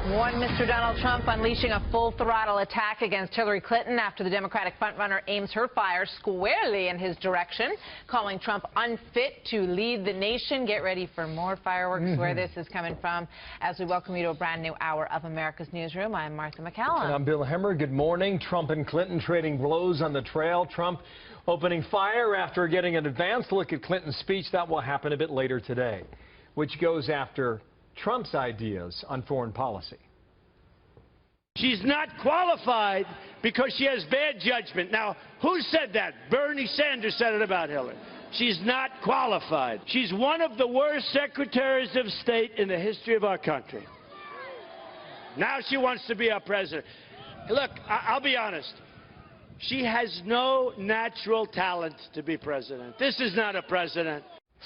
One Mr. Donald Trump unleashing a full-throttle attack against Hillary Clinton after the Democratic frontrunner aims her fire squarely in his direction, calling Trump unfit to lead the nation. Get ready for more fireworks where this is coming from as we welcome you to a brand new hour of America's Newsroom. I'm Martha McCallum. And I'm Bill Hemmer. Good morning. Trump and Clinton trading blows on the trail. Trump opening fire after getting an advanced look at Clinton's speech. That will happen a bit later today, which goes after Trump's ideas on foreign policy. She's not qualified because she has bad judgment. Now, who said that? Bernie Sanders said it about Hillary. She's not qualified. She's one of the worst secretaries of state in the history of our country. Now she wants to be our president. Look, I'll be honest. She has no natural talent to be president. This is not a president.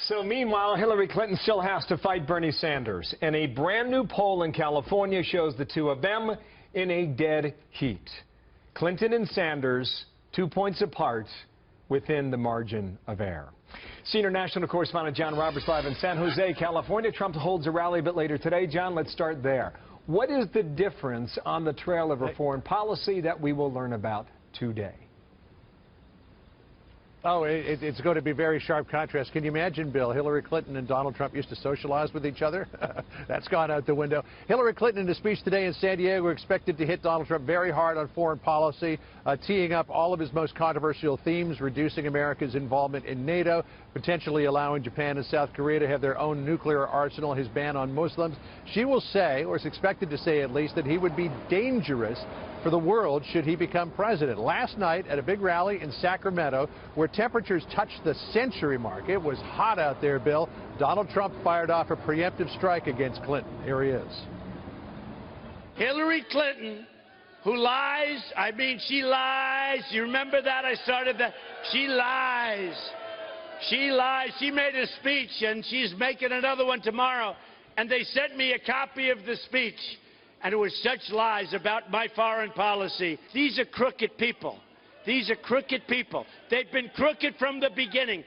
So meanwhile, Hillary Clinton still has to fight Bernie Sanders. And a brand new poll in California shows the two of them in a dead heat. Clinton and Sanders 2 points apart within the margin of error. Senior national correspondent John Roberts live in San Jose, California. Trump holds a rally a bit later today. John, let's start there. What is the difference on the trail of her foreign policy that we will learn about today? Oh, it's going to be very sharp contrast. Can you imagine, Bill? Hillary Clinton and Donald Trump used to socialize with each other. That's gone out the window. Hillary Clinton, in a speech today in San Diego, expected to hit Donald Trump very hard on foreign policy, teeing up all of his most controversial themes, reducing America's involvement in NATO, potentially allowing Japan and South Korea to have their own nuclear arsenal, his ban on Muslims. She will say, or is expected to say at least, that he would be dangerous for the world should he become president. Last night at a big rally in Sacramento where temperatures touched the century mark, it was hot out there, Bill. Donald Trump fired off a preemptive strike against Clinton. Here he is. Hillary Clinton, who lies, she lies. You remember that? I started that. She lies. She lies. She made a speech, and she's making another one tomorrow. And they sent me a copy of the speech. And it was such lies about my foreign policy. These are crooked people. These are crooked people. They've been crooked from the beginning.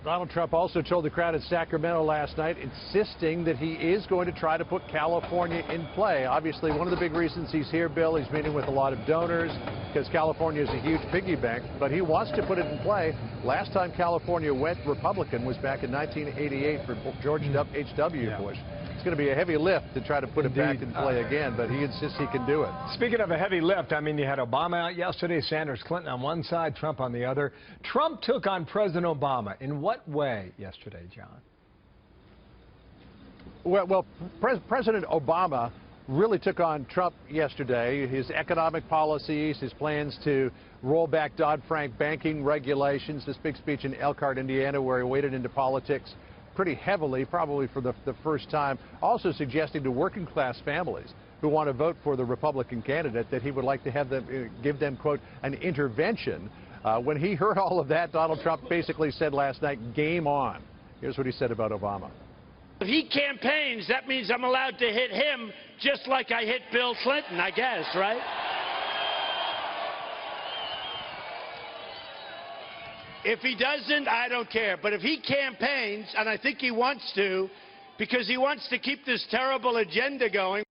Donald Trump also told the crowd in Sacramento last night, insisting that he is going to try to put California in play. Obviously, one of the big reasons he's here, Bill, he's meeting with a lot of donors because California is a huge piggy bank, but he wants to put it in play. Last time California went Republican was back in 1988 for George H.W. Bush. It's going to be a heavy lift to try to put it back in play again, but he insists he can do it. Speaking of a heavy lift, you had Obama out yesterday, Sanders, Clinton on one side, Trump on the other. Trump took on President Obama. In what way yesterday, John? Well, President Obama really took on Trump yesterday. His economic policies, his plans to roll back Dodd-Frank banking regulations, this big speech in Elkhart, Indiana, where he waded into politics pretty heavily, probably for the first time, also suggesting to working class families who want to vote for the Republican candidate that he would like to have them give them, quote, an intervention. When he heard all of that, Donald Trump basically said last night, game on. Here's what he said about Obama. If he campaigns, that means I'm allowed to hit him just like I hit Bill Clinton, I guess, right? If he doesn't, I don't care. But if he campaigns, and I think he wants to, because he wants to keep this terrible agenda going.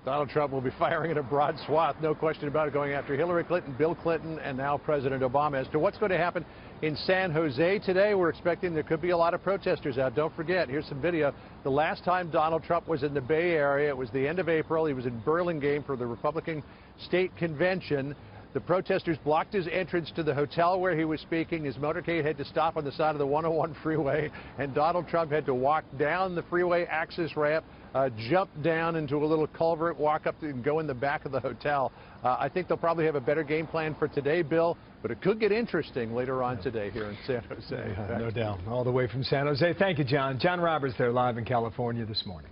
Donald Trump will be firing in a broad swath, no question about it, going after Hillary Clinton, Bill Clinton, and now President Obama. As to what's going to happen in San Jose today, we're expecting there could be a lot of protesters out. Don't forget, here's some video. The last time Donald Trump was in the Bay Area, it was the end of April. He was in Burlingame for the Republican State Convention. The protesters blocked his entrance to the hotel where he was speaking. His motorcade had to stop on the side of the 101 freeway, and Donald Trump had to walk down the freeway access ramp, jump down into a little culvert, walk up and go in the back of the hotel. I think they'll probably have a better game plan for today, Bill, but it could get interesting later on today here in San Jose. No doubt. All the way from San Jose. Thank you, John. John Roberts there live in California this morning.